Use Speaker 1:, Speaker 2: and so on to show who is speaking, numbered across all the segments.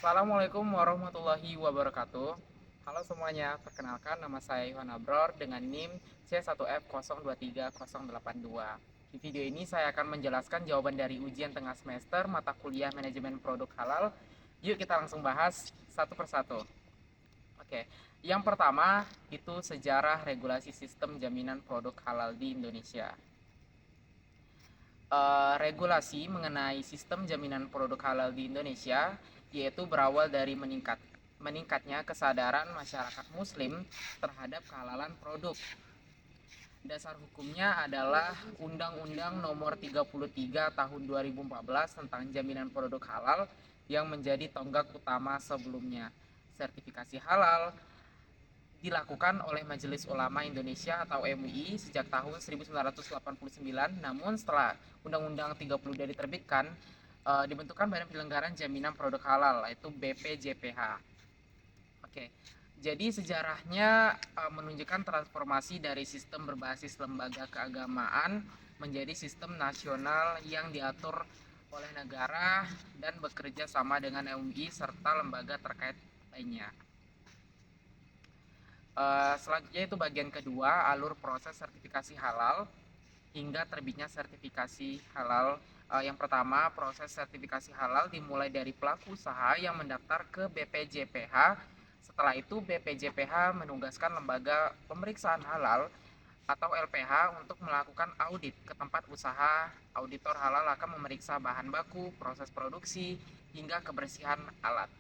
Speaker 1: Assalamualaikum warahmatullahi wabarakatuh. Halo semuanya, perkenalkan nama saya Iwan Abror dengan NIM C1F023082. Di video ini saya akan menjelaskan jawaban dari ujian tengah semester mata kuliah manajemen produk halal. Yuk kita langsung bahas satu persatu. Oke, yang pertama itu sejarah regulasi sistem jaminan produk halal di Indonesia. Regulasi mengenai sistem jaminan produk halal di Indonesia yaitu berawal dari meningkatnya kesadaran masyarakat muslim terhadap kehalalan produk. Dasar hukumnya adalah Undang-Undang Nomor 33 Tahun 2014 tentang Jaminan Produk Halal yang menjadi tonggak utama sebelumnya. Sertifikasi halal dilakukan oleh Majelis Ulama Indonesia atau MUI sejak tahun 1989. Namun setelah Undang-Undang 30 diterbitkan, dibentukkan Badan Penyelenggaraan Jaminan Produk Halal, yaitu BPJPH. Oke, jadi sejarahnya menunjukkan transformasi dari sistem berbasis lembaga keagamaan menjadi sistem nasional yang diatur oleh negara dan bekerja sama dengan MUI serta lembaga terkait lainnya. Selanjutnya itu bagian kedua, alur proses sertifikasi halal hingga terbitnya sertifikasi halal. Yang pertama, proses sertifikasi halal dimulai dari pelaku usaha yang mendaftar ke BPJPH. Setelah itu BPJPH menugaskan lembaga pemeriksaan halal atau LPH untuk melakukan audit ke tempat usaha. Auditor halal akan memeriksa bahan baku, proses produksi, hingga kebersihan alat.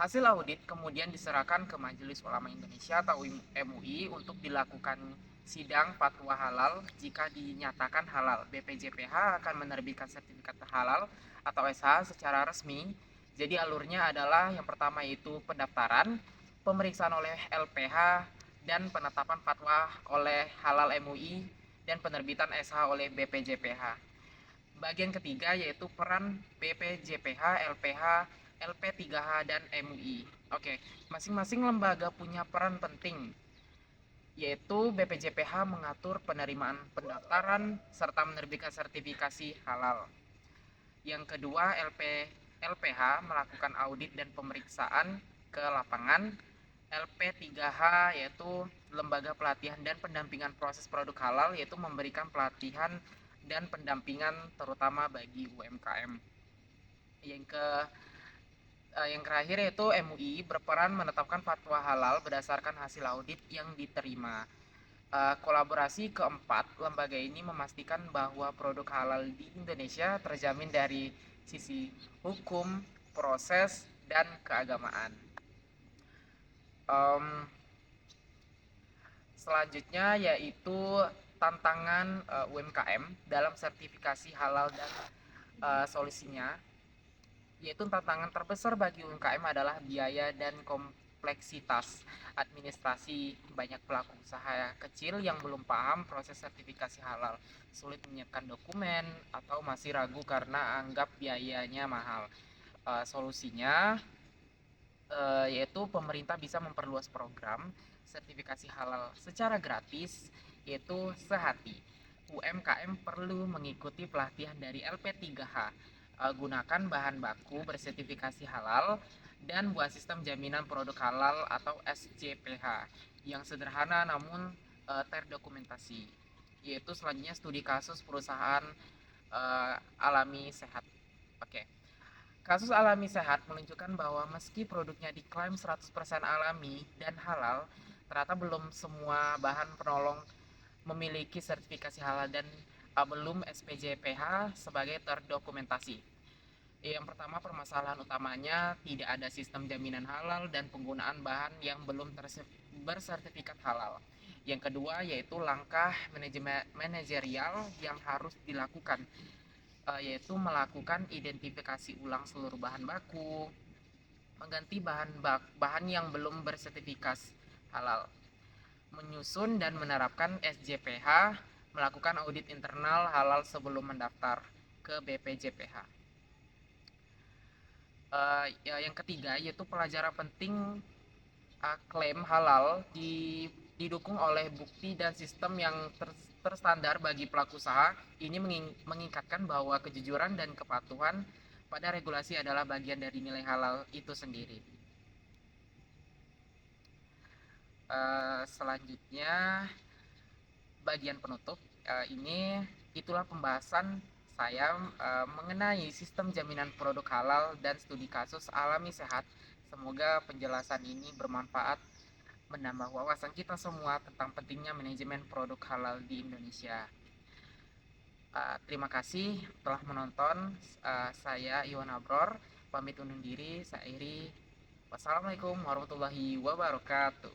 Speaker 1: Hasil audit kemudian diserahkan ke Majelis Ulama Indonesia atau MUI untuk dilakukan sidang fatwa halal. Jika dinyatakan halal, BPJPH akan menerbitkan sertifikat halal atau SH secara resmi. Jadi alurnya adalah yang pertama yaitu pendaftaran, pemeriksaan oleh LPH, dan penetapan fatwa oleh halal MUI, dan penerbitan SH oleh BPJPH. Bagian ketiga yaitu peran BPJPH, LPH, LP3H, dan MUI. Oke, masing-masing lembaga punya peran penting, yaitu BPJPH mengatur penerimaan pendaftaran serta menerbitkan sertifikasi halal. Yang kedua, LPH melakukan audit dan pemeriksaan ke lapangan. LP3H yaitu lembaga pelatihan dan pendampingan proses produk halal, yaitu memberikan pelatihan dan pendampingan terutama bagi UMKM. Yang terakhir yaitu MUI berperan menetapkan fatwa halal berdasarkan hasil audit yang diterima. Kolaborasi keempat lembaga ini memastikan bahwa produk halal di Indonesia terjamin dari sisi hukum, proses, dan keagamaan. Selanjutnya yaitu tantangan UMKM dalam sertifikasi halal dan solusinya, yaitu tantangan terbesar bagi UMKM adalah biaya dan kompleksitas administrasi. Banyak pelaku usaha kecil yang belum paham proses sertifikasi halal, sulit menyiapkan dokumen, atau masih ragu karena anggap biayanya mahal. Solusinya yaitu pemerintah bisa memperluas program sertifikasi halal secara gratis, yaitu sehati. UMKM perlu mengikuti pelatihan dari LP3H, gunakan bahan baku bersertifikasi halal, dan buat sistem jaminan produk halal atau SJPH yang sederhana namun terdokumentasi. Yaitu selanjutnya studi kasus perusahaan alami sehat. Oke. Kasus alami sehat menunjukkan bahwa meski produknya diklaim 100% alami dan halal, ternyata belum semua bahan penolong memiliki sertifikasi halal dan belum SPJPH sebagai terdokumentasi. Yang pertama, permasalahan utamanya tidak ada sistem jaminan halal dan penggunaan bahan yang belum bersertifikat halal. Yang kedua yaitu langkah manajerial yang harus dilakukan, yaitu melakukan identifikasi ulang seluruh bahan baku, mengganti bahan yang belum bersertifikasi halal, menyusun dan menerapkan SJPH, melakukan audit internal halal sebelum mendaftar ke BPJPH. Yang ketiga yaitu pelajaran penting, klaim halal didukung oleh bukti dan sistem yang terstandar bagi pelaku usaha. Ini mengingatkan bahwa kejujuran dan kepatuhan pada regulasi adalah bagian dari nilai halal itu sendiri. Selanjutnya bagian penutup, ini itulah pembahasan saya mengenai sistem jaminan produk halal dan studi kasus alami sehat. Semoga penjelasan ini bermanfaat, menambah wawasan kita semua tentang pentingnya manajemen produk halal di Indonesia. Terima kasih telah menonton. Saya Iwan Abror, pamit undur diri. Saya Iri. Wassalamualaikum warahmatullahi wabarakatuh.